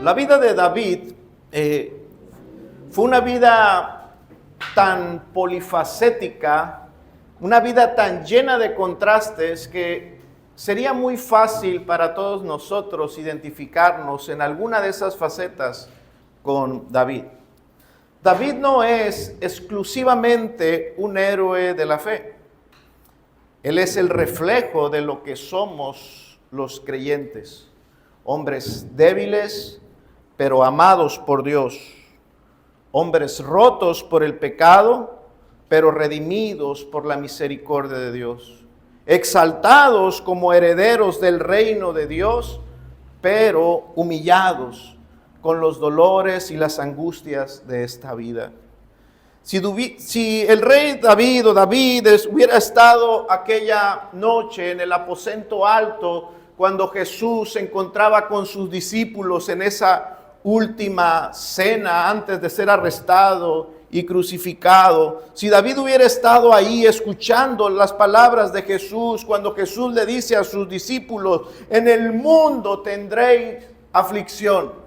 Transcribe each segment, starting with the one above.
La vida de David fue una vida tan polifacética, una vida tan llena de contrastes que sería muy fácil para todos nosotros identificarnos en alguna de esas facetas con David. David no es exclusivamente un héroe de la fe. Él es el reflejo de lo que somos los creyentes. Hombres débiles, pero amados por Dios. Hombres rotos por el pecado, pero redimidos por la misericordia de Dios. Exaltados como herederos del reino de Dios, pero humillados con los dolores y las angustias de esta vida. Si el rey David o David hubiera estado aquella noche en el aposento alto, cuando Jesús se encontraba con sus discípulos en esa última cena antes de ser arrestado y crucificado, si David hubiera estado ahí escuchando las palabras de Jesús, cuando Jesús le dice a sus discípulos, en el mundo tendréis aflicción,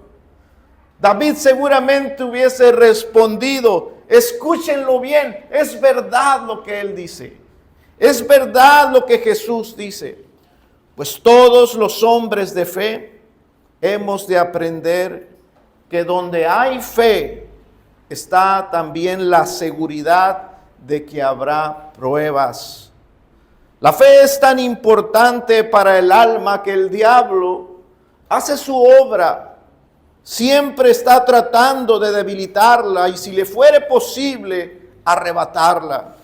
David seguramente hubiese respondido, escúchenlo bien, es verdad lo que él dice, es verdad lo que Jesús dice. Pues todos los hombres de fe hemos de aprender que donde hay fe está también la seguridad de que habrá pruebas. La fe es tan importante para el alma que el diablo hace su obra. Siempre está tratando de debilitarla y si le fuere posible, arrebatarla.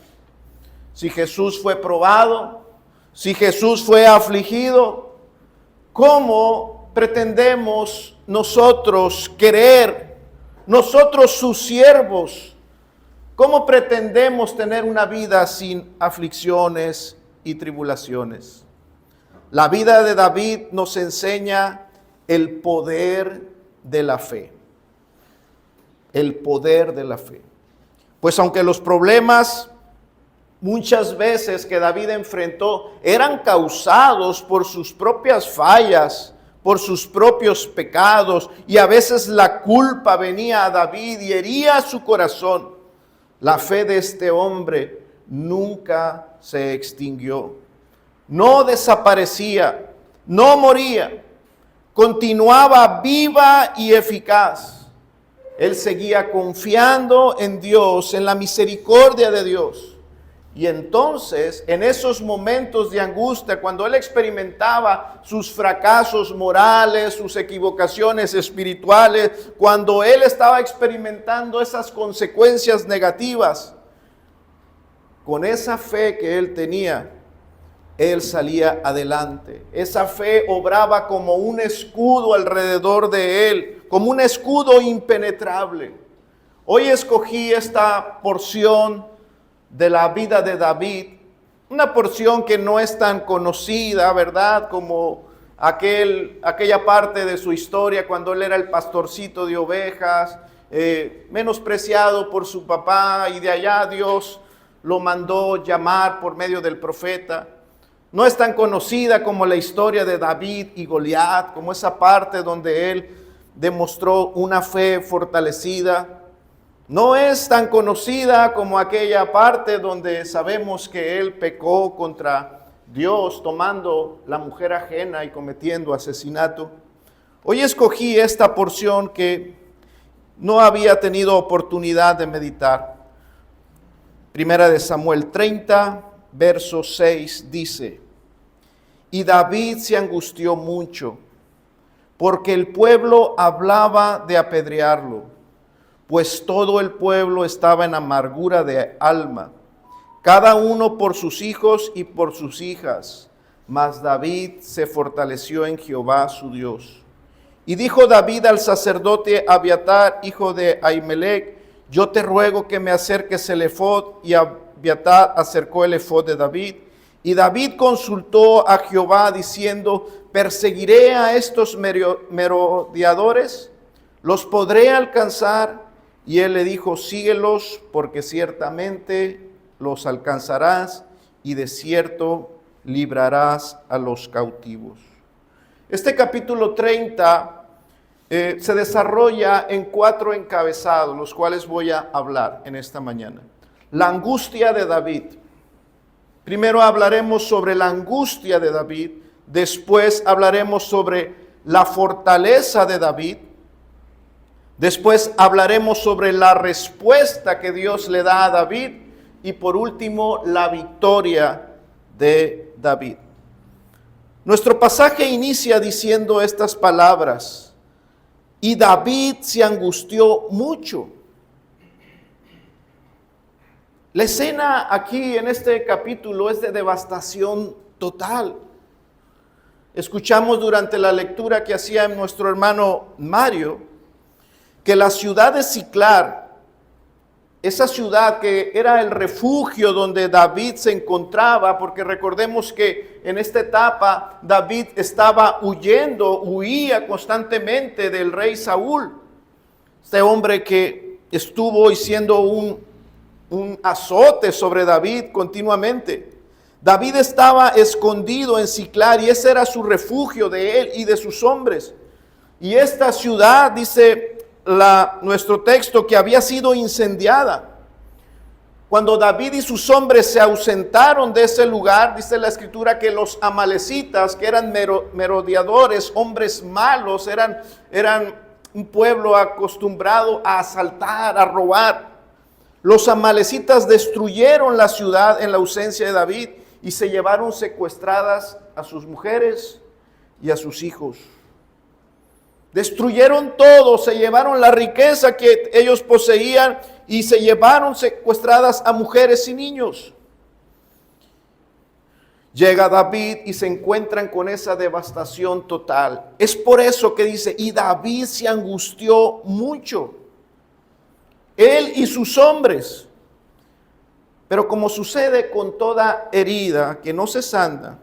Si Jesús fue probado, si Jesús fue afligido, ¿cómo pretendemos nosotros querer, nosotros sus siervos, cómo pretendemos tener una vida sin aflicciones y tribulaciones? La vida de David nos enseña el poder de la fe. El poder de la fe. Pues aunque los problemas muchas veces que David enfrentó eran causados por sus propias fallas, por sus propios pecados, y a veces la culpa venía a David y hería su corazón, la fe de este hombre nunca se extinguió, no desaparecía, no moría, continuaba viva y eficaz. Él seguía confiando en Dios, en la misericordia de Dios. Y entonces, en esos momentos de angustia, cuando él experimentaba sus fracasos morales, sus equivocaciones espirituales, cuando él estaba experimentando esas consecuencias negativas, con esa fe que él tenía, él salía adelante. Esa fe obraba como un escudo alrededor de él, como un escudo impenetrable. Hoy escogí esta porción de la vida de David, una porción que no es tan conocida, ¿verdad? Como aquella parte de su historia cuando él era el pastorcito de ovejas, menospreciado por su papá, y de allá Dios lo mandó llamar por medio del profeta. No es tan conocida como la historia de David y Goliat, como esa parte donde él demostró una fe fortalecida. No es tan conocida como aquella parte donde sabemos que él pecó contra Dios, tomando la mujer ajena y cometiendo asesinato. Hoy escogí esta porción que no había tenido oportunidad de meditar. Primera de Samuel 30, verso 6 dice: y David se angustió mucho, porque el pueblo hablaba de apedrearlo, pues todo el pueblo estaba en amargura de alma, cada uno por sus hijos y por sus hijas. Mas David se fortaleció en Jehová su Dios. Y dijo David al sacerdote Abiatar, hijo de Ahimelech: yo te ruego que me acerques el efod. Y Abiatar acercó el efod de David. Y David consultó a Jehová diciendo: ¿perseguiré a estos merodeadores? ¿Los podré alcanzar? Y él le dijo: síguelos, porque ciertamente los alcanzarás y de cierto librarás a los cautivos. Este capítulo 30 se desarrolla en 4 encabezados, los cuales voy a hablar en esta mañana. La angustia de David. Primero hablaremos sobre la angustia de David, después hablaremos sobre la fortaleza de David, después hablaremos sobre la respuesta que Dios le da a David y por último la victoria de David. Nuestro pasaje inicia diciendo estas palabras: y David se angustió mucho. La escena aquí en este capítulo es de devastación total. Escuchamos durante la lectura que hacía nuestro hermano Mario que la ciudad de Siclar, esa ciudad que era el refugio donde David se encontraba, porque recordemos que en esta etapa David estaba huía constantemente del rey Saúl, este hombre que estuvo siendo un azote sobre David continuamente. David estaba escondido en Siclar y ese era su refugio de él y de sus hombres. Y esta ciudad, dice nuestro texto, que había sido incendiada. Cuando David y sus hombres se ausentaron de ese lugar, dice la escritura que los amalecitas, que eran merodeadores, hombres malos, eran un pueblo acostumbrado a asaltar, a robar. Los amalecitas destruyeron la ciudad en la ausencia de David y se llevaron secuestradas a sus mujeres y a sus hijos. Destruyeron todo, se llevaron la riqueza que ellos poseían y se llevaron secuestradas a mujeres y niños. Llega David y se encuentran con esa devastación total. Es por eso que dice, y David se angustió mucho, él y sus hombres. Pero como sucede con toda herida que no se sana,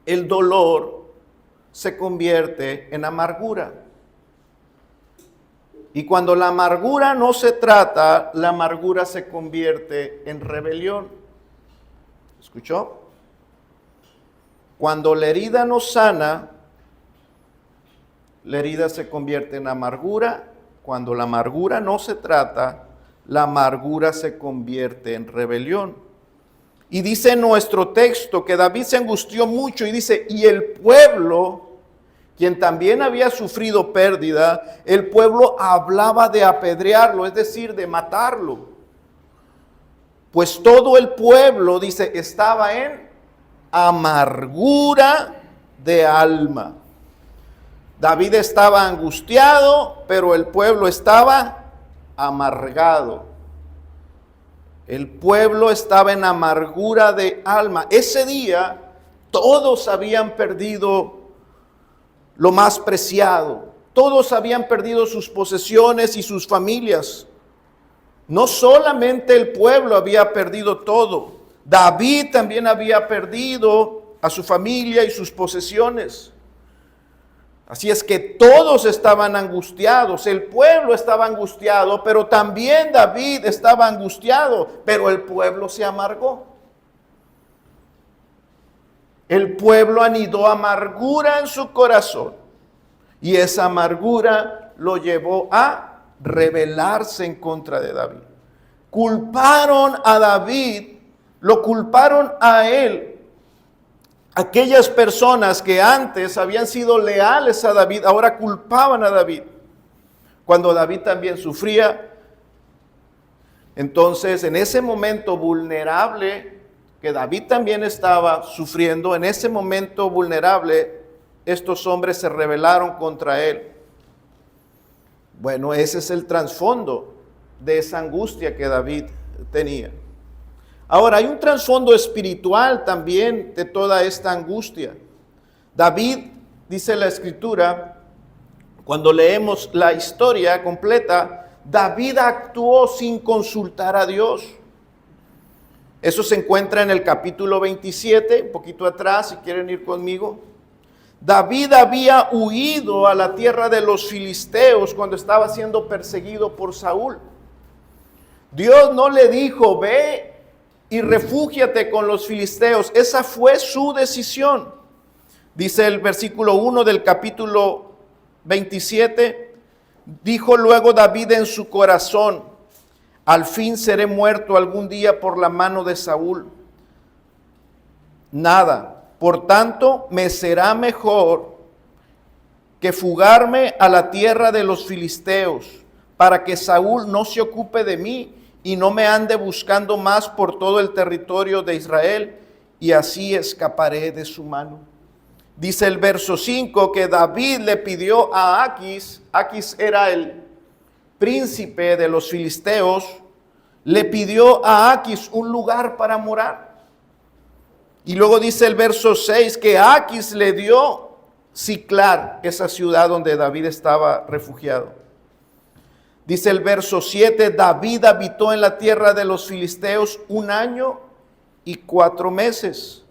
el dolor se convierte en amargura. Y cuando la amargura no se trata, la amargura se convierte en rebelión. ¿Escuchó? Cuando la herida no sana, la herida se convierte en amargura. Cuando la amargura no se trata, la amargura se convierte en rebelión. Y dice nuestro texto que David se angustió mucho y dice, y el pueblo, quien también había sufrido pérdida, el pueblo hablaba de apedrearlo, es decir, de matarlo. Pues todo el pueblo, dice, estaba en amargura de alma. David estaba angustiado, pero el pueblo estaba amargado. El pueblo estaba en amargura de alma. Ese día todos habían perdido lo más preciado. Todos habían perdido sus posesiones y sus familias. No solamente el pueblo había perdido todo. David también había perdido a su familia y sus posesiones. Así es que todos estaban angustiados, el pueblo estaba angustiado, pero también David estaba angustiado, pero el pueblo se amargó. El pueblo anidó amargura en su corazón y esa amargura lo llevó a rebelarse en contra de David. Culparon a David, lo culparon a él. Aquellas personas que antes habían sido leales a David, ahora culpaban a David. Cuando David también sufría, entonces en ese momento vulnerable que David también estaba sufriendo, en ese momento vulnerable, estos hombres se rebelaron contra él. Bueno, ese es el trasfondo de esa angustia que David tenía. Ahora, hay un trasfondo espiritual también de toda esta angustia. David, dice la Escritura, cuando leemos la historia completa, David actuó sin consultar a Dios. Eso se encuentra en el capítulo 27, un poquito atrás, si quieren ir conmigo. David había huido a la tierra de los filisteos cuando estaba siendo perseguido por Saúl. Dios no le dijo, ve y refúgiate con los filisteos. Esa fue su decisión. Dice el versículo 1 del capítulo 27, dijo luego David en su corazón, al fin seré muerto algún día por la mano de Saúl. Nada, por tanto, me será mejor que fugarme a la tierra de los filisteos, para que Saúl no se ocupe de mí y no me ande buscando más por todo el territorio de Israel, y así escaparé de su mano. Dice el verso 5 que David le pidió a Aquis era el príncipe de los filisteos, le pidió a Aquis un lugar para morar. Y luego dice el verso 6 que Aquis le dio Siclar, esa ciudad donde David estaba refugiado. Dice el verso 7, David habitó en la tierra de los filisteos 1 año y 4 meses.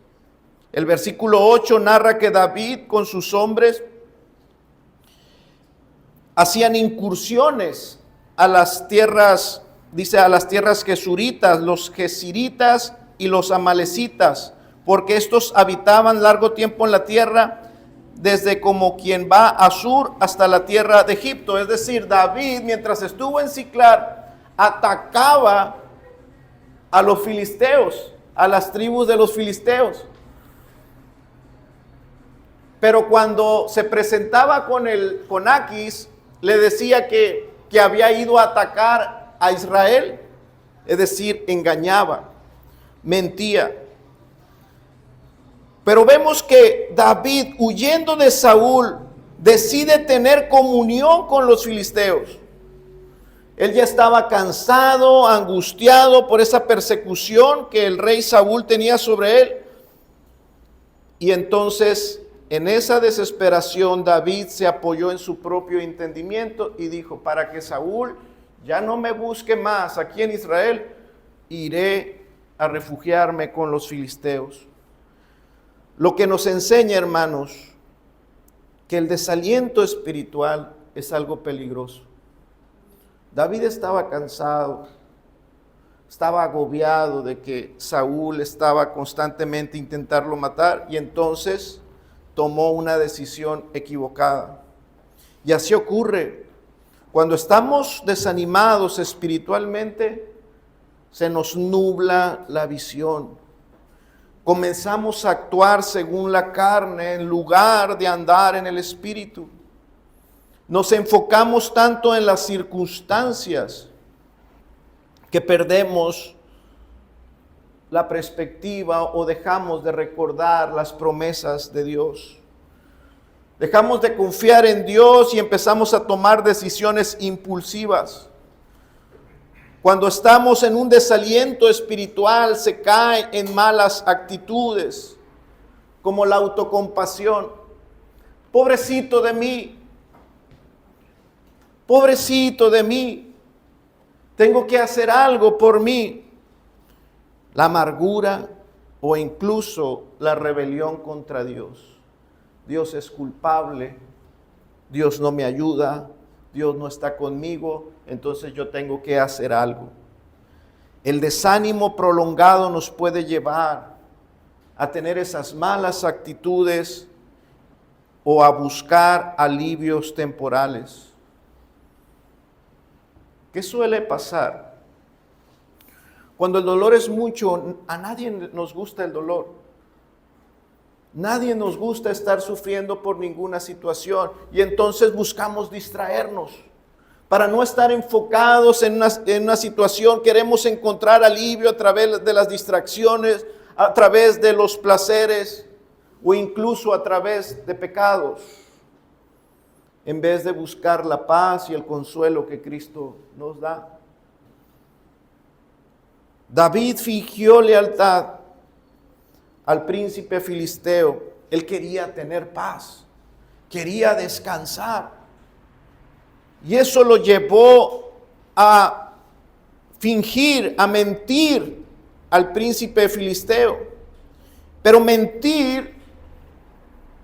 El versículo 8 narra que David con sus hombres hacían incursiones a las tierras, dice a las tierras gesuritas, los gesiritas y los amalecitas, porque estos habitaban largo tiempo en la tierra, desde como quien va a Sur hasta la tierra de Egipto. Es decir, David, mientras estuvo en Siclar, atacaba a los filisteos, a las tribus de los filisteos. Pero cuando se presentaba con Aquis, le decía que había ido a atacar a Israel, es decir, engañaba, mentía. Pero vemos que David, huyendo de Saúl, decide tener comunión con los filisteos. Él ya estaba cansado, angustiado por esa persecución que el rey Saúl tenía sobre él. Y entonces, en esa desesperación, David se apoyó en su propio entendimiento y dijo, para que Saúl ya no me busque más aquí en Israel, iré a refugiarme con los filisteos. Lo que nos enseña, hermanos, que el desaliento espiritual es algo peligroso. David estaba cansado, estaba agobiado de que Saúl estaba constantemente intentarlo matar y entonces tomó una decisión equivocada. Y así ocurre. Cuando estamos desanimados espiritualmente, se nos nubla la visión. Comenzamos a actuar según la carne en lugar de andar en el espíritu. Nos enfocamos tanto en las circunstancias que perdemos la perspectiva o dejamos de recordar las promesas de Dios. Dejamos de confiar en Dios y empezamos a tomar decisiones impulsivas. Cuando estamos en un desaliento espiritual, se cae en malas actitudes, como la autocompasión. Pobrecito de mí, tengo que hacer algo por mí. La amargura o incluso la rebelión contra Dios. Dios es culpable, Dios no me ayuda, Dios no está conmigo, entonces yo tengo que hacer algo. El desánimo prolongado nos puede llevar a tener esas malas actitudes o a buscar alivios temporales. ¿Qué suele pasar? Cuando el dolor es mucho, a nadie nos gusta el dolor. Nadie nos gusta estar sufriendo por ninguna situación y entonces buscamos distraernos. Para no estar enfocados en una situación, queremos encontrar alivio a través de las distracciones, a través de los placeres o incluso a través de pecados, en vez de buscar la paz y el consuelo que Cristo nos da. David fingió lealtad al príncipe filisteo. Él quería tener paz, quería descansar. Y eso lo llevó a fingir, a mentir al príncipe filisteo. Pero mentir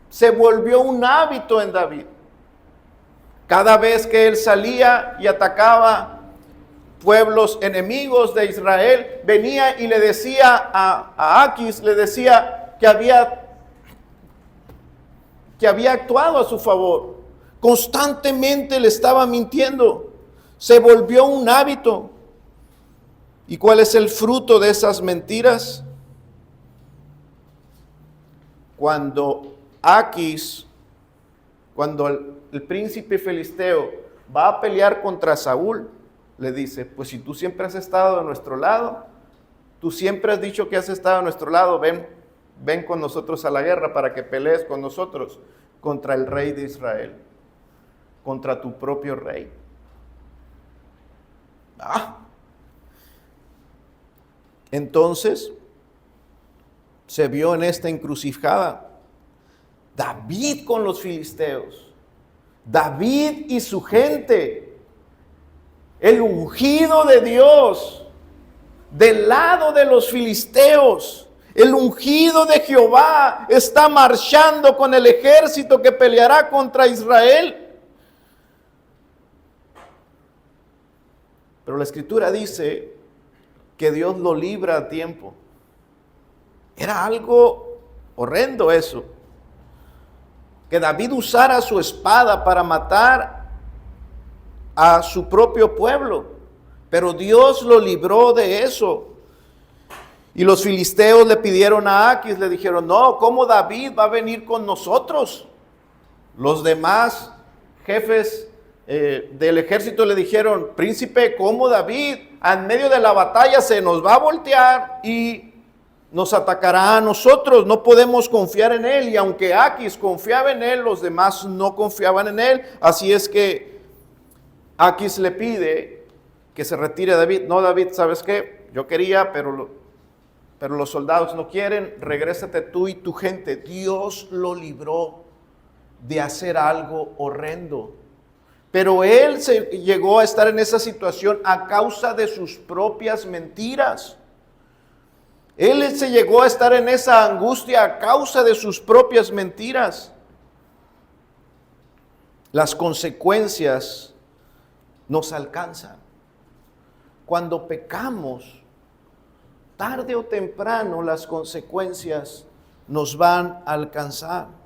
se volvió un hábito en David. Cada vez que él salía y atacaba pueblos enemigos de Israel, venía y le decía a Aquis, le decía que había actuado a su favor. Constantemente le estaba mintiendo. Se volvió un hábito. ¿Y cuál es el fruto de esas mentiras? Cuando el príncipe filisteo va a pelear contra Saúl, le dice, pues si tú siempre has estado de nuestro lado, tú siempre has dicho que has estado a nuestro lado, ven con nosotros a la guerra para que pelees con nosotros contra el rey de Israel, contra tu propio rey. Entonces se vio en esta encrucijada David con los filisteos, David y su gente, el ungido de Dios, del lado de los filisteos. El ungido de Jehová está marchando con el ejército que peleará contra Israel. Pero la Escritura dice que Dios lo libra a tiempo. Era algo horrendo eso. Que David usara su espada para matar a su propio pueblo. Pero Dios lo libró de eso. Y los filisteos le pidieron a Aquis, le dijeron, no, ¿cómo David va a venir con nosotros? Los demás jefes del ejército le dijeron, príncipe, ¿cómo David en medio de la batalla se nos va a voltear y nos atacará a nosotros? No podemos confiar en él. Y aunque Aquis confiaba en él, los demás no confiaban en él. Así es que Aquis le pide que se retire a David. No, David, ¿sabes qué? Yo quería, pero los soldados no quieren. Regrésate tú y tu gente. Dios lo libró de hacer algo horrendo. Pero él se llegó a estar en esa situación a causa de sus propias mentiras. Él se llegó a estar en esa angustia a causa de sus propias mentiras. Las consecuencias nos alcanzan. Cuando pecamos, tarde o temprano las consecuencias nos van a alcanzar.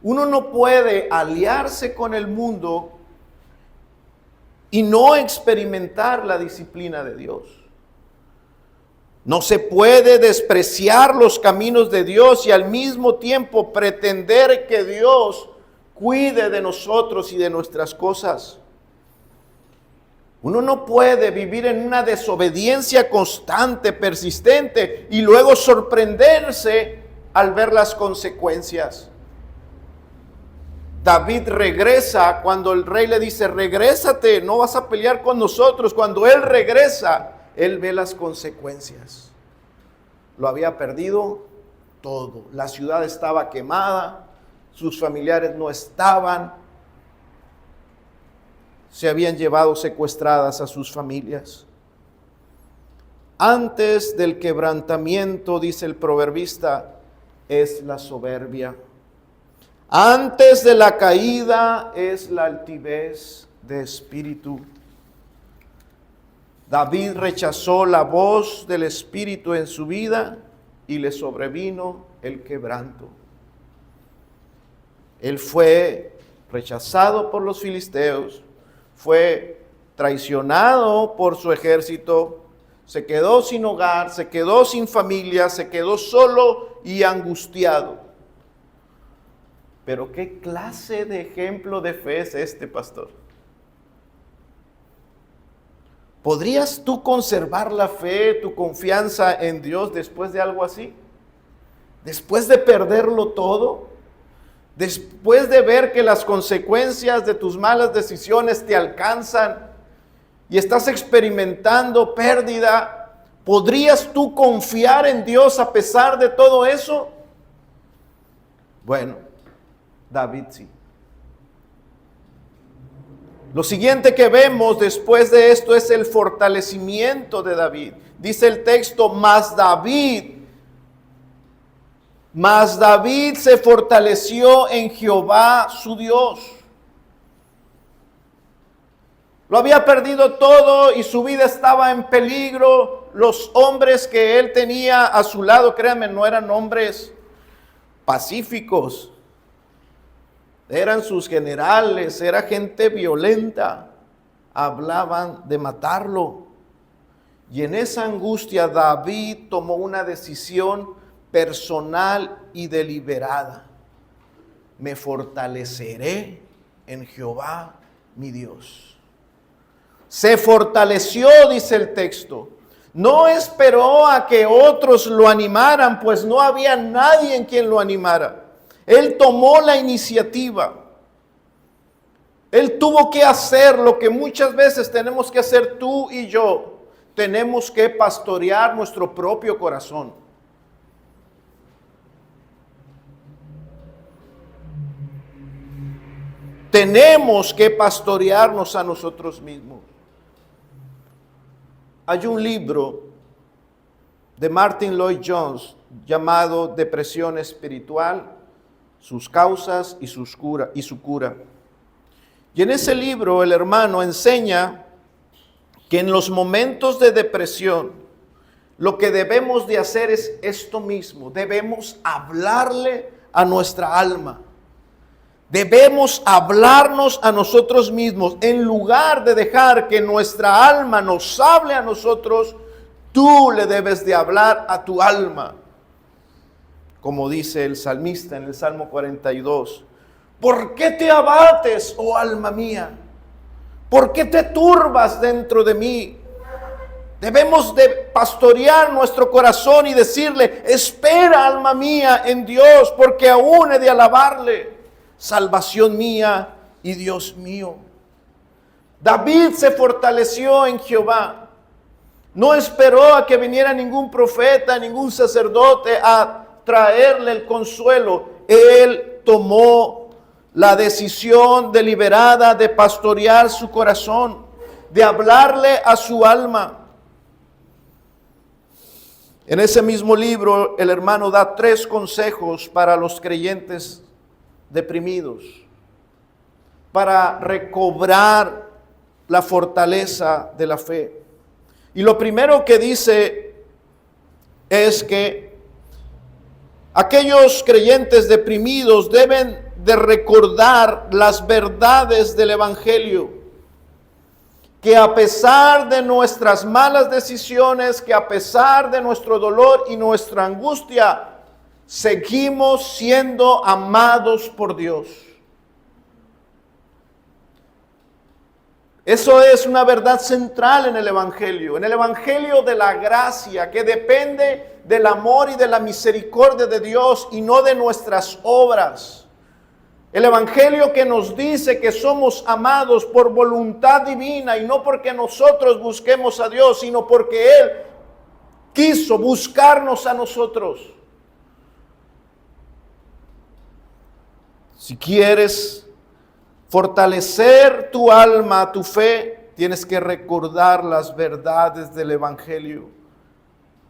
Uno no puede aliarse con el mundo y no experimentar la disciplina de Dios. No se puede despreciar los caminos de Dios y al mismo tiempo pretender que Dios cuide de nosotros y de nuestras cosas. Uno no puede vivir en una desobediencia constante, persistente, y luego sorprenderse al ver las consecuencias. David regresa cuando el rey le dice, regrésate, no vas a pelear con nosotros. Cuando él regresa, él ve las consecuencias. Lo había perdido todo. La ciudad estaba quemada, sus familiares no estaban. Se habían llevado secuestradas a sus familias. Antes del quebrantamiento, dice el proverbista, es la soberbia. Antes de la caída es la altivez de espíritu. David rechazó la voz del Espíritu en su vida y le sobrevino el quebranto. Él fue rechazado por los filisteos, fue traicionado por su ejército, se quedó sin hogar, se quedó sin familia, se quedó solo y angustiado. Pero ¿qué clase de ejemplo de fe es este, pastor? ¿Podrías tú conservar la fe, tu confianza en Dios después de algo así? Después de perderlo todo, después de ver que las consecuencias de tus malas decisiones te alcanzan y estás experimentando pérdida, ¿podrías tú confiar en Dios a pesar de todo eso? Bueno, David sí. Lo siguiente que vemos después de esto es el fortalecimiento de David. Dice el texto, mas David se fortaleció en Jehová su Dios. Lo había perdido todo y su vida estaba en peligro. Los hombres que él tenía a su lado, créanme, no eran hombres pacíficos. Eran sus generales, era gente violenta. Hablaban de matarlo. Y en esa angustia David tomó una decisión personal y deliberada. Me fortaleceré en Jehová mi Dios. Se fortaleció, dice el texto. No esperó a que otros lo animaran, pues no había nadie en quien lo animara. Él tomó la iniciativa. Él tuvo que hacer lo que muchas veces tenemos que hacer tú y yo. Tenemos que pastorear nuestro propio corazón. Tenemos que pastorearnos a nosotros mismos. Hay un libro de Martin Lloyd Jones llamado Depresión Espiritual, sus causas y su cura. Y en ese libro el hermano enseña que en los momentos de depresión lo que debemos de hacer es esto mismo. Debemos hablarle a nuestra alma. Debemos hablarnos a nosotros mismos. En lugar de dejar que nuestra alma nos hable a nosotros, tú le debes de hablar a tu alma. Como dice el salmista en el Salmo 42. ¿Por qué te abates, oh alma mía? ¿Por qué te turbas dentro de mí? Debemos de pastorear nuestro corazón y decirle, espera alma mía en Dios, porque aún he de alabarle. Salvación mía y Dios mío. David se fortaleció en Jehová. No esperó a que viniera ningún profeta, ningún sacerdote a traerle el consuelo. Él tomó la decisión deliberada de pastorear su corazón, de hablarle a su alma. En ese mismo libro, el hermano da 3 consejos para los creyentes deprimidos, para recobrar la fortaleza de la fe. Y lo primero que dice es que aquellos creyentes deprimidos deben de recordar las verdades del Evangelio, que a pesar de nuestras malas decisiones, que a pesar de nuestro dolor y nuestra angustia, seguimos siendo amados por Dios. Eso es una verdad central en el Evangelio de la gracia, que depende del amor y de la misericordia de Dios y no de nuestras obras. El Evangelio que nos dice que somos amados por voluntad divina y no porque nosotros busquemos a Dios, sino porque Él quiso buscarnos a nosotros. Si quieres fortalecer tu alma, tu fe, tienes que recordar las verdades del Evangelio.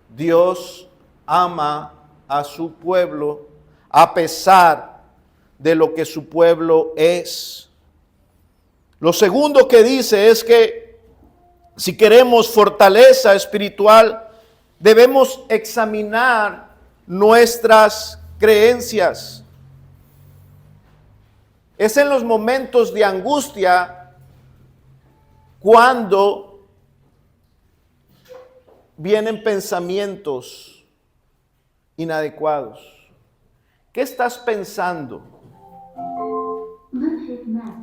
Dios ama a su pueblo a pesar de lo que su pueblo es. Lo segundo que dice es que si queremos fortaleza espiritual, debemos examinar nuestras creencias. Es en los momentos de angustia cuando vienen pensamientos inadecuados. ¿Qué estás pensando?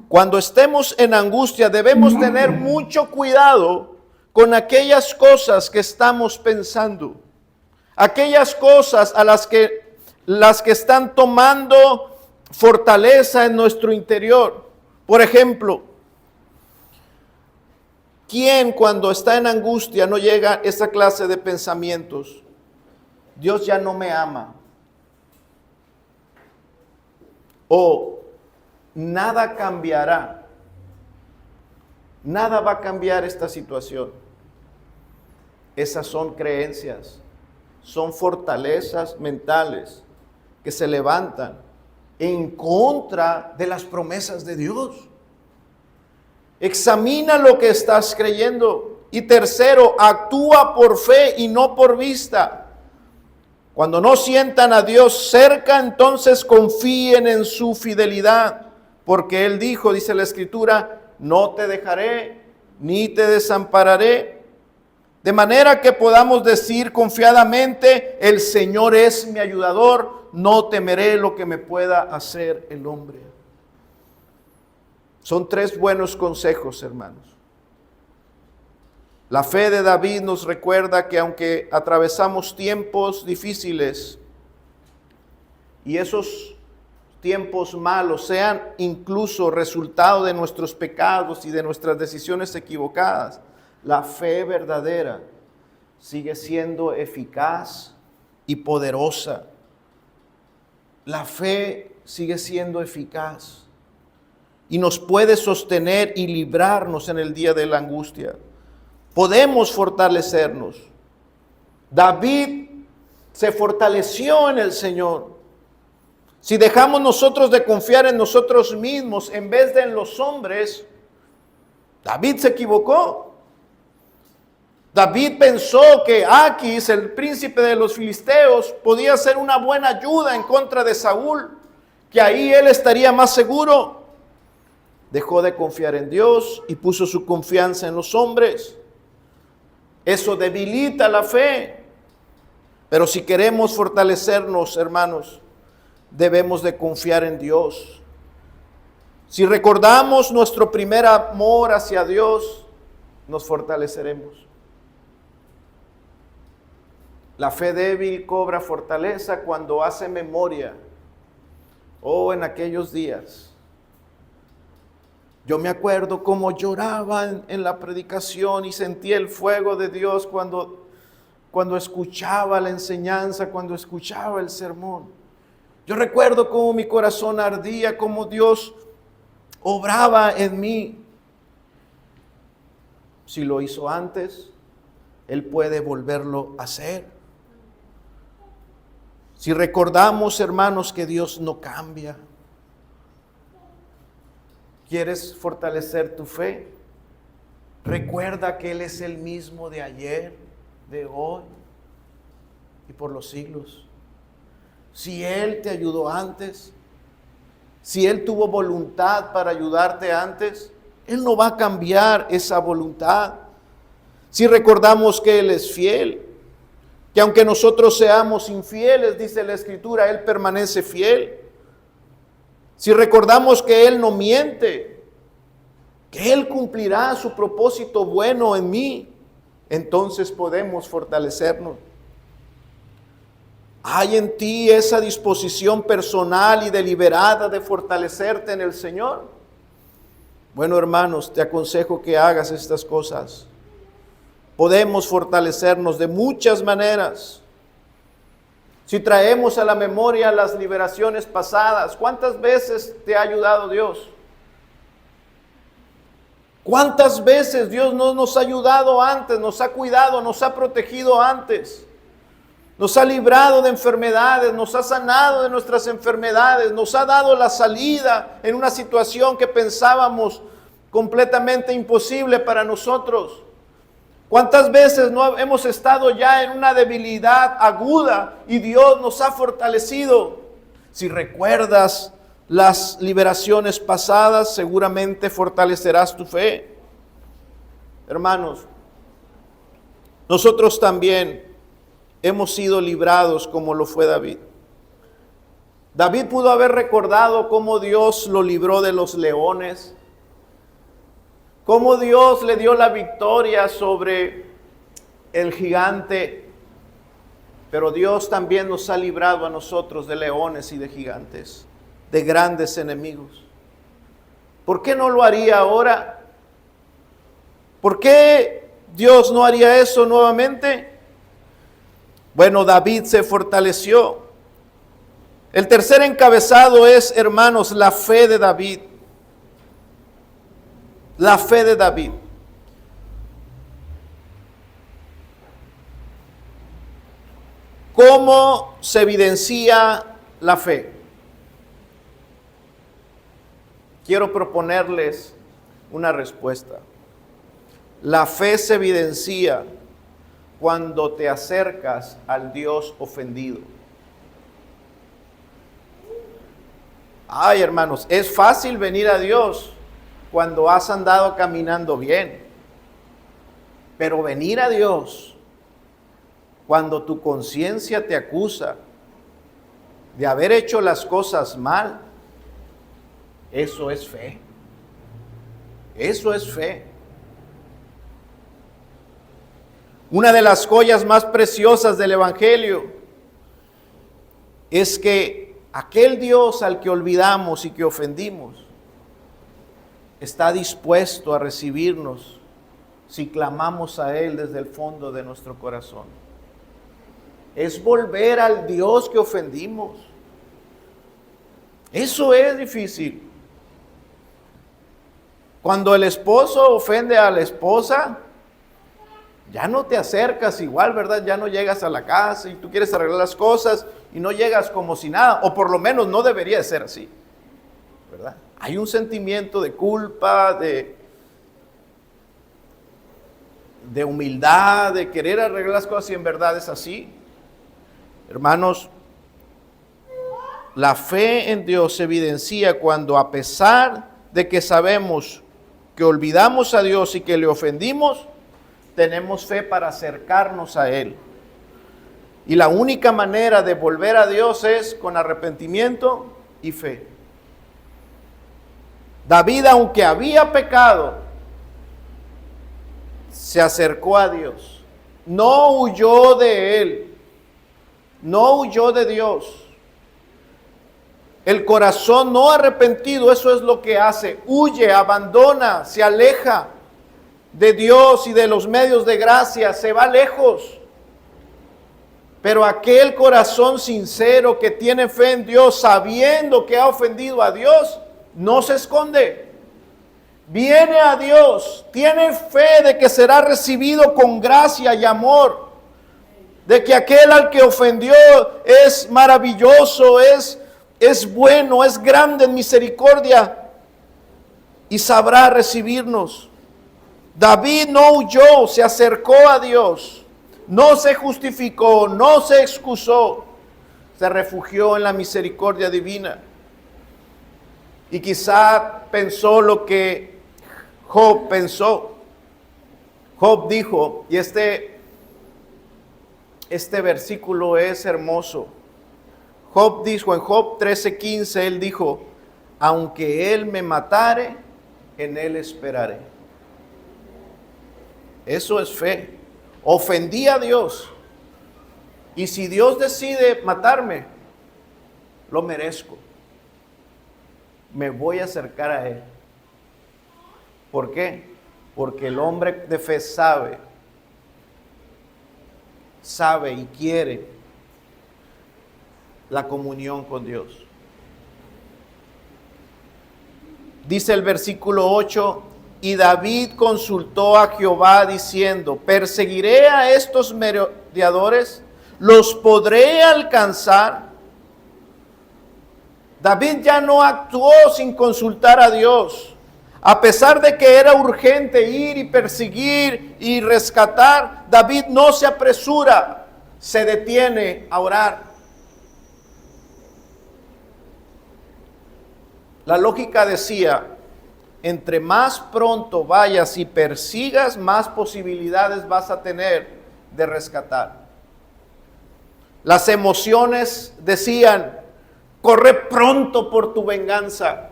Cuando estemos en angustia debemos tener mucho cuidado con aquellas cosas que estamos pensando. Aquellas cosas a las que están tomando fortaleza en nuestro interior. Por ejemplo, ¿quién cuando está en angustia no llega a esa clase de pensamientos? Dios ya no me ama. O nada cambiará. Nada va a cambiar esta situación. Esas son creencias, son fortalezas mentales que se levantan en contra de las promesas de Dios. Examina lo que estás creyendo. Y tercero, actúa por fe y no por vista. Cuando no sientan a Dios cerca, entonces confíen en su fidelidad. Porque Él dijo, dice la Escritura, no te dejaré ni te desampararé. De manera que podamos decir confiadamente, el Señor es mi ayudador, no temeré lo que me pueda hacer el hombre. Son tres buenos consejos, hermanos. La fe de David nos recuerda que aunque atravesamos tiempos difíciles y esos tiempos malos sean incluso resultado de nuestros pecados y de nuestras decisiones equivocadas, la fe verdadera sigue siendo eficaz y poderosa. La fe sigue siendo eficaz y nos puede sostener y librarnos en el día de la angustia. Podemos fortalecernos. David se fortaleció en el Señor. Si dejamos nosotros de confiar en nosotros mismos en vez de en los hombres, David se equivocó. David pensó que Aquis, el príncipe de los filisteos, podía ser una buena ayuda en contra de Saúl, que ahí él estaría más seguro. Dejó de confiar en Dios y puso su confianza en los hombres. Eso debilita la fe. Pero si queremos fortalecernos, hermanos, debemos de confiar en Dios. Si recordamos nuestro primer amor hacia Dios, nos fortaleceremos. La fe débil cobra fortaleza cuando hace memoria. En aquellos días. Yo me acuerdo cómo lloraba en la predicación y sentía el fuego de Dios cuando escuchaba la enseñanza, cuando escuchaba el sermón. Yo recuerdo cómo mi corazón ardía, cómo Dios obraba en mí. Si lo hizo antes, Él puede volverlo a hacer. Si recordamos, hermanos, que Dios no cambia. ¿Quieres fortalecer tu fe? Recuerda que Él es el mismo de ayer, de hoy y por los siglos. Si Él te ayudó antes, si Él tuvo voluntad para ayudarte antes, Él no va a cambiar esa voluntad. Si recordamos que Él es fiel, que aunque nosotros seamos infieles, dice la Escritura, Él permanece fiel. Si recordamos que Él no miente, que Él cumplirá su propósito bueno en mí, entonces podemos fortalecernos. ¿Hay en ti esa disposición personal y deliberada de fortalecerte en el Señor? Bueno, hermanos, te aconsejo que hagas estas cosas. Podemos fortalecernos de muchas maneras. Si traemos a la memoria las liberaciones pasadas, ¿cuántas veces te ha ayudado Dios? ¿Cuántas veces Dios no nos ha ayudado antes, nos ha cuidado, nos ha protegido antes? Nos ha librado de enfermedades, nos ha sanado de nuestras enfermedades, nos ha dado la salida en una situación que pensábamos completamente imposible para nosotros. ¿Cuántas veces no hemos estado ya en una debilidad aguda y Dios nos ha fortalecido? Si recuerdas las liberaciones pasadas, seguramente fortalecerás tu fe. Hermanos, nosotros también hemos sido librados como lo fue David. David pudo haber recordado cómo Dios lo libró de los leones, cómo Dios le dio la victoria sobre el gigante, pero Dios también nos ha librado a nosotros de leones y de gigantes, de grandes enemigos. ¿Por qué no lo haría ahora? ¿Por qué Dios no haría eso nuevamente? Bueno, David se fortaleció. El tercer encabezado es, hermanos, la fe de David. La fe de David. ¿Cómo se evidencia la fe? Quiero proponerles una respuesta. La fe se evidencia cuando te acercas al Dios ofendido. Ay, hermanos, es fácil venir a Dios cuando has andado caminando bien. Pero venir a Dios cuando tu conciencia te acusa de haber hecho las cosas mal, eso es fe. Eso es fe. Una de las joyas más preciosas del Evangelio es que aquel Dios al que olvidamos y que ofendimos está dispuesto a recibirnos si clamamos a Él desde el fondo de nuestro corazón. Es volver al Dios que ofendimos. Eso es difícil. Cuando el esposo ofende a la esposa, ya no te acercas igual, ¿verdad? Ya no llegas a la casa y tú quieres arreglar las cosas y no llegas como si nada, o por lo menos no debería de ser así, ¿verdad? Hay un sentimiento de culpa, de humildad, de querer arreglar las cosas y en verdad es así. Hermanos, la fe en Dios se evidencia cuando, a pesar de que sabemos que olvidamos a Dios y que le ofendimos, tenemos fe para acercarnos a Él. Y la única manera de volver a Dios es con arrepentimiento y fe. David, aunque había pecado, se acercó a Dios. No huyó de Él. No huyó de Dios. El corazón no arrepentido, eso es lo que hace. Huye, abandona, se aleja de Dios y de los medios de gracia, se va lejos. Pero aquel corazón sincero que tiene fe en Dios, sabiendo que ha ofendido a Dios, no se esconde. Viene a Dios, tiene fe de que será recibido con gracia y amor, de que aquel al que ofendió es maravilloso, es bueno, es grande en misericordia y sabrá recibirnos. David no huyó, se acercó a Dios, no se justificó, no se excusó, se refugió en la misericordia divina. Y quizá pensó lo que Job pensó. Job dijo, y este versículo es hermoso. Job dijo en Job 13:15, él dijo, aunque él me matare, en él esperaré. Eso es fe. Ofendí a Dios. Y si Dios decide matarme, lo merezco. Me voy a acercar a Él. ¿Por qué? Porque el hombre de fe sabe y quiere la comunión con Dios. Dice el versículo 8, y David consultó a Jehová diciendo, ¿perseguiré a estos merodeadores? ¿Los podré alcanzar? David ya no actuó sin consultar a Dios. A pesar de que era urgente ir y perseguir y rescatar, David no se apresura, se detiene a orar. La lógica decía, entre más pronto vayas y persigas, más posibilidades vas a tener de rescatar. Las emociones decían, corre pronto por tu venganza.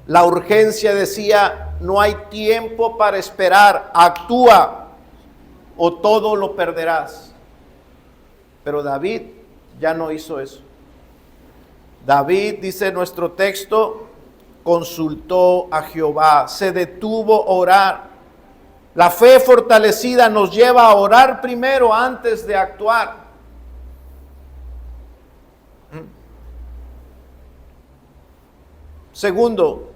La urgencia decía, no hay tiempo para esperar, actúa o todo lo perderás. Pero David ya no hizo eso. David, dice nuestro texto, consultó a Jehová, se detuvo a orar. La fe fortalecida nos lleva a orar primero antes de actuar. Segundo,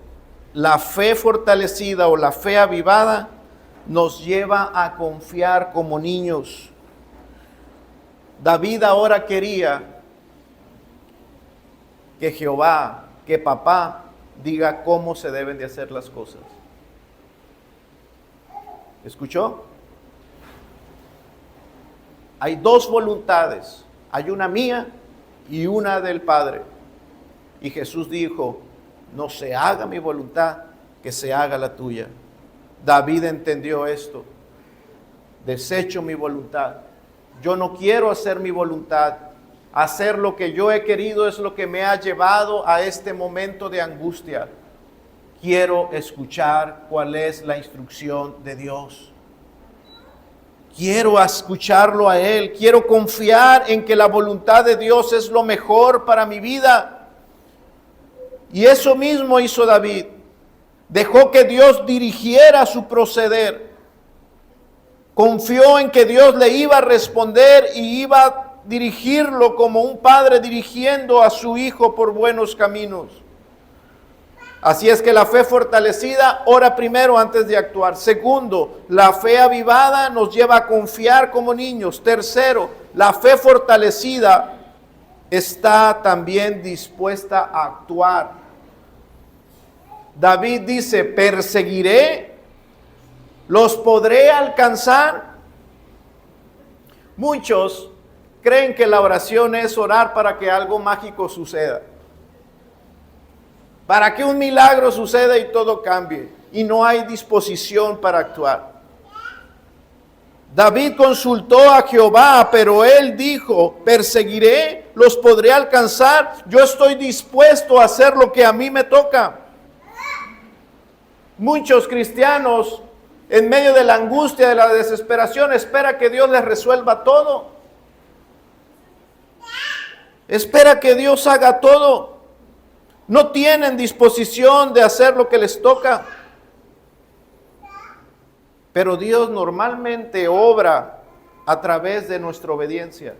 la fe fortalecida o la fe avivada nos lleva a confiar como niños. David ahora quería que Jehová, que papá, diga cómo se deben de hacer las cosas. ¿Escuchó? Hay dos voluntades, hay una mía y una del Padre. Y Jesús dijo, no se haga mi voluntad, que se haga la tuya. David entendió esto. Desecho mi voluntad. Yo no quiero hacer mi voluntad. Hacer lo que yo he querido es lo que me ha llevado a este momento de angustia. Quiero escuchar cuál es la instrucción de Dios. Quiero escucharlo a Él. Quiero confiar en que la voluntad de Dios es lo mejor para mi vida. Y eso mismo hizo David. Dejó que Dios dirigiera su proceder. Confió en que Dios le iba a responder y iba a dirigirlo como un padre dirigiendo a su hijo por buenos caminos. Así es que la fe fortalecida ora primero antes de actuar. Segundo, la fe avivada nos lleva a confiar como niños. Tercero, la fe fortalecida está también dispuesta a actuar. David dice, perseguiré, los podré alcanzar. Muchos creen que la oración es orar para que algo mágico suceda. Para que un milagro suceda y todo cambie. Y no hay disposición para actuar. David consultó a Jehová, pero él dijo, perseguiré, los podré alcanzar. Yo estoy dispuesto a hacer lo que a mí me toca. Muchos cristianos, en medio de la angustia, de la desesperación, espera que Dios les resuelva todo. Espera que Dios haga todo. No tienen disposición de hacer lo que les toca. Pero Dios normalmente obra a través de nuestra obediencia.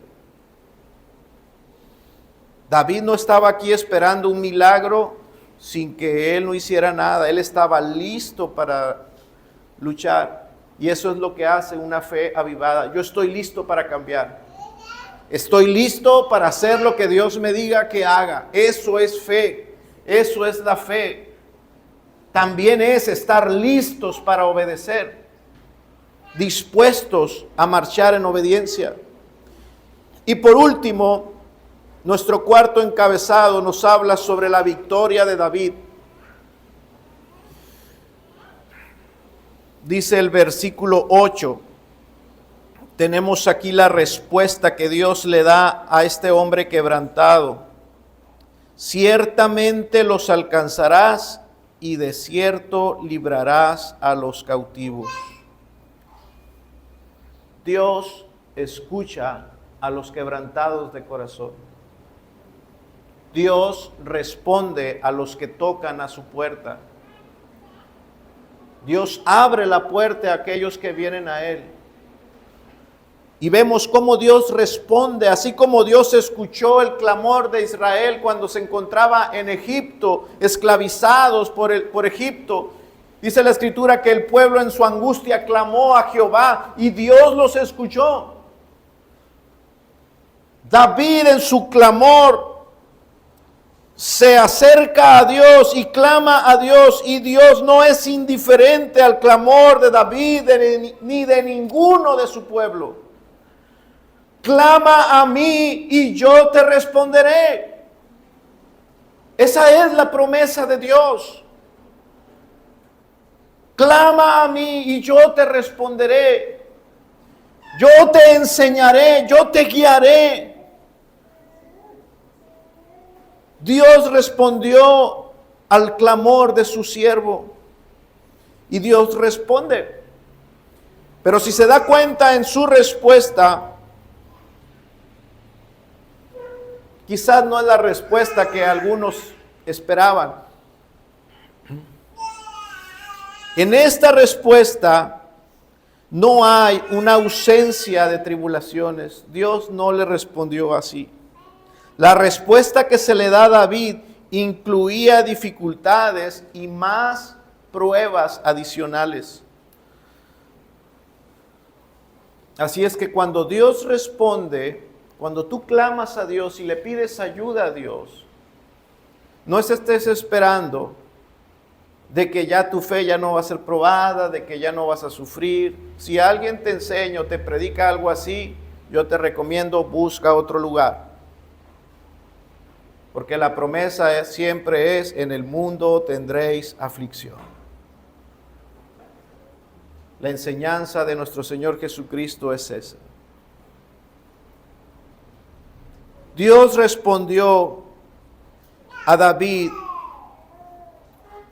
David no estaba aquí esperando un milagro sin que él no hiciera nada. Él estaba listo para luchar. Y eso es lo que hace una fe avivada. Yo estoy listo para cambiar. Estoy listo para hacer lo que Dios me diga que haga. Eso es fe. Eso es la fe. También es estar listos para obedecer. Dispuestos a marchar en obediencia. Y por último, nuestro cuarto encabezado nos habla sobre la victoria de David. Dice el versículo 8. Tenemos aquí la respuesta que Dios le da a este hombre quebrantado. Ciertamente los alcanzarás y de cierto librarás a los cautivos. Dios escucha a los quebrantados de corazón. Dios responde a los que tocan a su puerta. Dios abre la puerta a aquellos que vienen a Él. Y vemos cómo Dios responde, así como Dios escuchó el clamor de Israel cuando se encontraba en Egipto, esclavizados por Egipto. Dice la Escritura que el pueblo en su angustia clamó a Jehová y Dios los escuchó. David en su clamor se acerca a Dios y clama a Dios, y Dios no es indiferente al clamor de David ni de ninguno de su pueblo. Clama a mí y yo te responderé. Esa es la promesa de Dios. Clama a mí y yo te responderé. Yo te enseñaré, yo te guiaré. Dios respondió al clamor de su siervo y Dios responde. Pero si se da cuenta en su respuesta, quizás no es la respuesta que algunos esperaban. En esta respuesta no hay una ausencia de tribulaciones. Dios no le respondió así. La respuesta que se le da a David incluía dificultades y más pruebas adicionales. Así es que cuando Dios responde, cuando tú clamas a Dios y le pides ayuda a Dios, no estés esperando de que ya tu fe ya no va a ser probada, de que ya no vas a sufrir. Si alguien te enseña o te predica algo así, yo te recomiendo busca otro lugar. Porque la promesa siempre es, en el mundo tendréis aflicción. La enseñanza de nuestro Señor Jesucristo es esa. Dios respondió a David,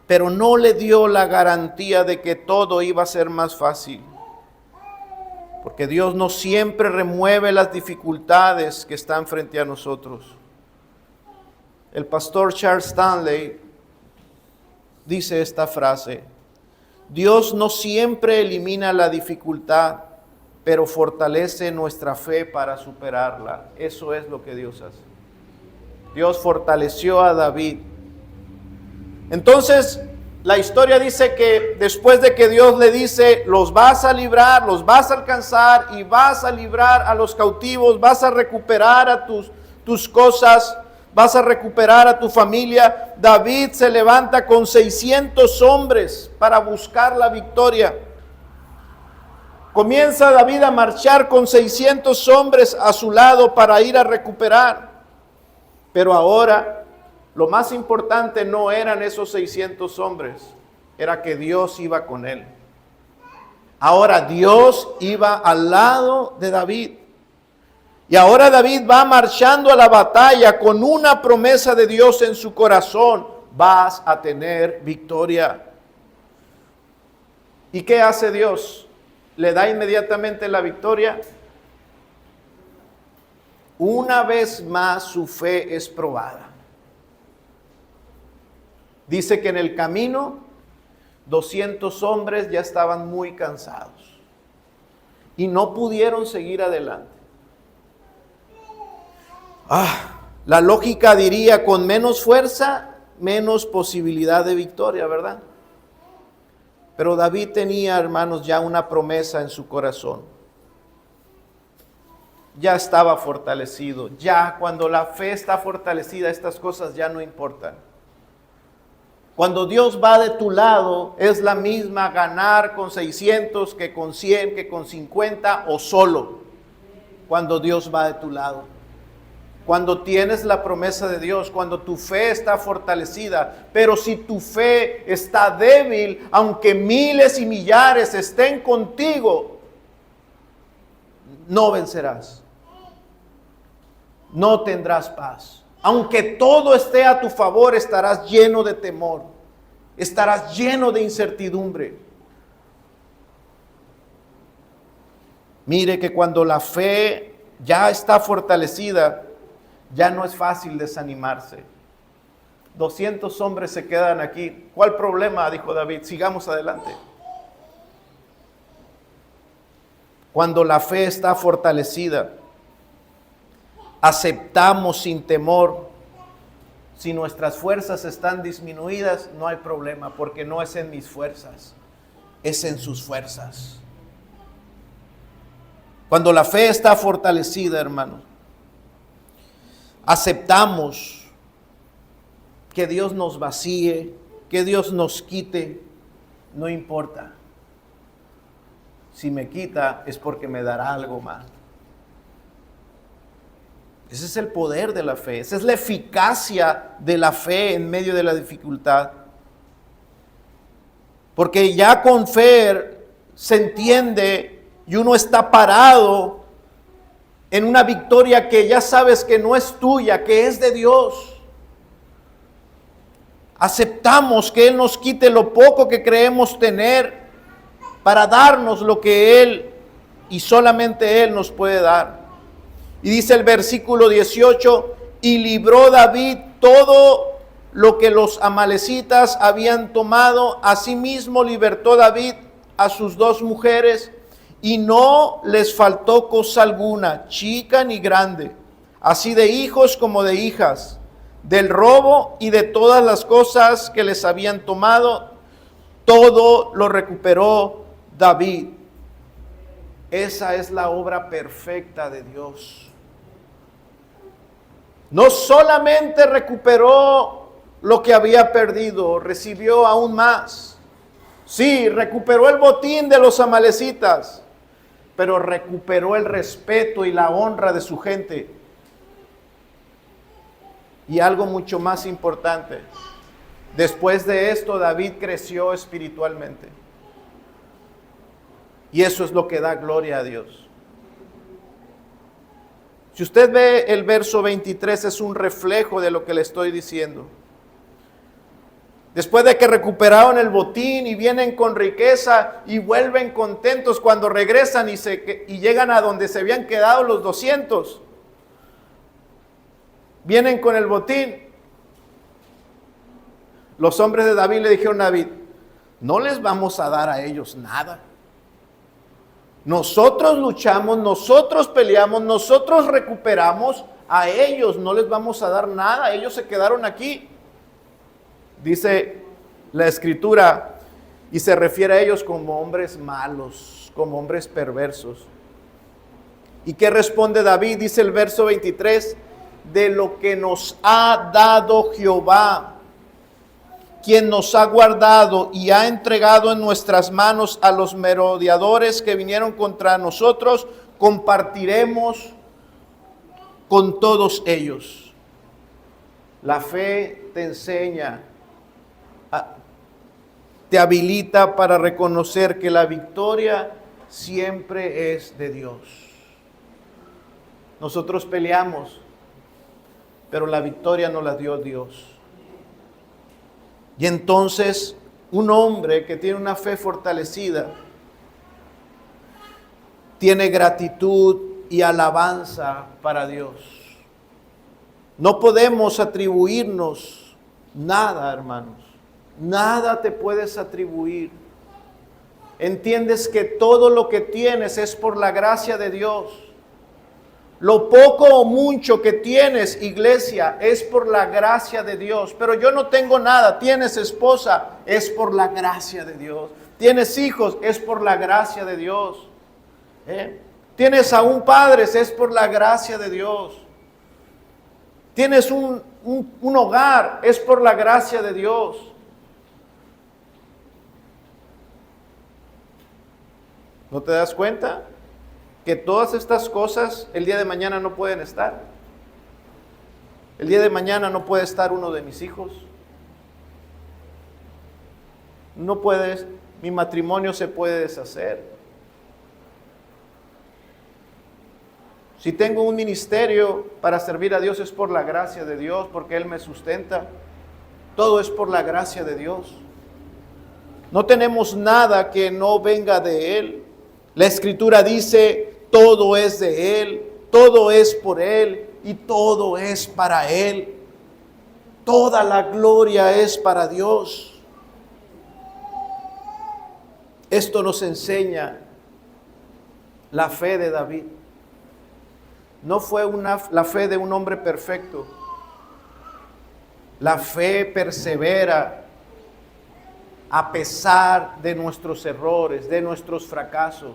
pero no le dio la garantía de que todo iba a ser más fácil. Porque Dios no siempre remueve las dificultades que están frente a nosotros. El pastor Charles Stanley dice esta frase: Dios no siempre elimina la dificultad, pero fortalece nuestra fe para superarla. Eso es lo que Dios hace. Dios fortaleció a David. Entonces, la historia dice que después de que Dios le dice, los vas a librar, los vas a alcanzar y vas a librar a los cautivos, vas a recuperar a tus cosas, vas a recuperar a tu familia, David se levanta con 600 hombres para buscar la victoria. Comienza David a marchar con 600 hombres a su lado para ir a recuperar. Pero ahora, lo más importante no eran esos 600 hombres, era que Dios iba con él. Ahora Dios iba al lado de David. Y ahora David va marchando a la batalla con una promesa de Dios en su corazón: vas a tener victoria. ¿Y qué hace Dios? ¿Le da inmediatamente la victoria? Una vez más su fe es probada. Dice que en el camino 200 hombres ya estaban muy cansados y no pudieron seguir adelante. La lógica diría, con menos fuerza, menos posibilidad de victoria, ¿verdad? Pero David tenía, hermanos, ya una promesa en su corazón. Ya estaba fortalecido. Ya cuando la fe está fortalecida, estas cosas ya no importan. Cuando Dios va de tu lado, es la misma ganar con 600 que con 100, que con 50 o solo. Cuando Dios va de tu lado. Cuando tienes la promesa de Dios, cuando tu fe está fortalecida. Pero si tu fe está débil, aunque miles y millares estén contigo, no vencerás. No tendrás paz. Aunque todo esté a tu favor, estarás lleno de temor. Estarás lleno de incertidumbre. Mire que cuando la fe ya está fortalecida, ya no es fácil desanimarse. 200 hombres se quedan aquí. ¿Cuál problema? Dijo David. Sigamos adelante. Cuando la fe está fortalecida, aceptamos sin temor. Si nuestras fuerzas están disminuidas, no hay problema, porque no es en mis fuerzas, es en sus fuerzas. Cuando la fe está fortalecida, hermanos, aceptamos que Dios nos vacíe, que Dios nos quite, no importa. Si me quita es porque me dará algo más. Ese es el poder de la fe, esa es la eficacia de la fe en medio de la dificultad. Porque ya con fe se entiende y uno está parado en una victoria que ya sabes que no es tuya, que es de Dios. Aceptamos que Él nos quite lo poco que creemos tener para darnos lo que Él y solamente Él nos puede dar. Y dice el versículo 18, y libró David todo lo que los amalecitas habían tomado. Asimismo libertó David a sus 2 mujeres, y no les faltó cosa alguna, chica ni grande, así de hijos como de hijas, del robo y de todas las cosas que les habían tomado, todo lo recuperó David. Esa es la obra perfecta de Dios. No solamente recuperó lo que había perdido, recibió aún más. Sí, recuperó el botín de los amalecitas, pero recuperó el respeto y la honra de su gente. Y algo mucho más importante, después de esto David creció espiritualmente. Y eso es lo que da gloria a Dios. Si usted ve el verso 23, es un reflejo de lo que le estoy diciendo. Después de que recuperaron el botín y vienen con riqueza y vuelven contentos cuando regresan y llegan a donde se habían quedado los 200. Vienen con el botín. Los hombres de David le dijeron a David, no les vamos a dar a ellos nada. Nosotros luchamos, nosotros peleamos, nosotros recuperamos, a ellos no les vamos a dar nada, ellos se quedaron aquí. Dice la Escritura, y se refiere a ellos como hombres malos, como hombres perversos. ¿Y qué responde David? Dice el verso 23, de lo que nos ha dado Jehová, quien nos ha guardado y ha entregado en nuestras manos a los merodeadores que vinieron contra nosotros, compartiremos con todos ellos. La fe te enseña, te habilita para reconocer que la victoria siempre es de Dios. Nosotros peleamos, pero la victoria nos la dio Dios. Y entonces un hombre que tiene una fe fortalecida tiene gratitud y alabanza para Dios. No podemos atribuirnos nada, hermanos. Nada te puedes atribuir. Entiendes que todo lo que tienes es por la gracia de Dios. Lo poco o mucho que tienes, iglesia, es por la gracia de Dios. Pero yo no tengo nada. Tienes esposa, es por la gracia de Dios. Tienes hijos, es por la gracia de Dios. Tienes aún padres, es por la gracia de Dios. Tienes un hogar, es por la gracia de Dios. ¿No te das cuenta que todas estas cosas el día de mañana no pueden estar? El día de mañana no puede estar uno de mis hijos. No puedes, mi matrimonio se puede deshacer. Si tengo un ministerio para servir a Dios es por la gracia de Dios, porque Él me sustenta. Todo es por la gracia de Dios. No tenemos nada que no venga de Él. La Escritura dice, todo es de Él, todo es por Él y todo es para Él. Toda la gloria es para Dios. Esto nos enseña la fe de David. No fue la fe de un hombre perfecto. La fe persevera a pesar de nuestros errores, de nuestros fracasos.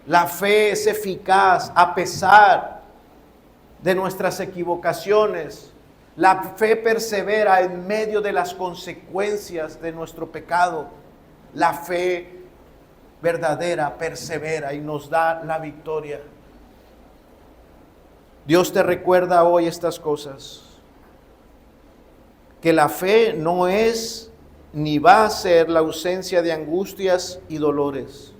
La fe es eficaz a pesar de nuestras equivocaciones. La fe persevera en medio de las consecuencias de nuestro pecado. La fe verdadera persevera y nos da la victoria. Dios te recuerda hoy estas cosas. Que la fe no es ni va a ser la ausencia de angustias y dolores.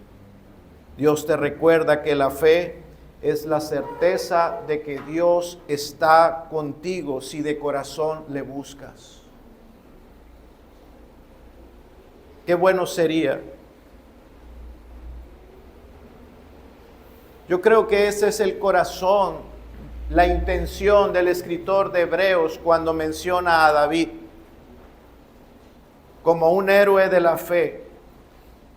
Dios te recuerda que la fe es la certeza de que Dios está contigo si de corazón le buscas. Qué bueno sería. Yo creo que ese es el corazón, la intención del escritor de Hebreos cuando menciona a David como un héroe de la fe.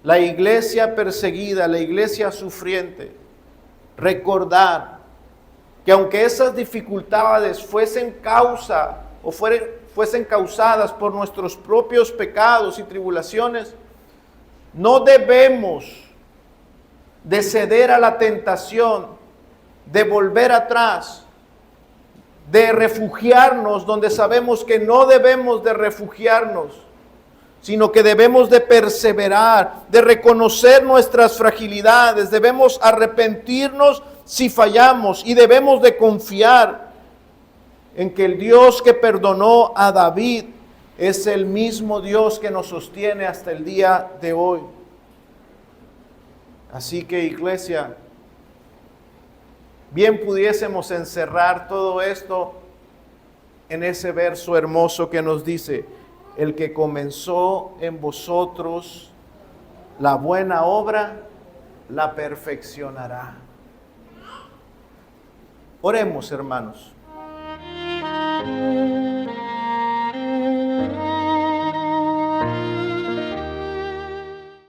La iglesia perseguida, la iglesia sufriente, recordar que aunque esas dificultades fuesen causadas por nuestros propios pecados y tribulaciones, no debemos de ceder a la tentación de volver atrás, de refugiarnos donde sabemos que no debemos de refugiarnos, sino que debemos de perseverar, de reconocer nuestras fragilidades, debemos arrepentirnos si fallamos y debemos de confiar en que el Dios que perdonó a David es el mismo Dios que nos sostiene hasta el día de hoy. Así que, iglesia, bien pudiésemos encerrar todo esto en ese verso hermoso que nos dice: el que comenzó en vosotros la buena obra, la perfeccionará. Oremos, hermanos.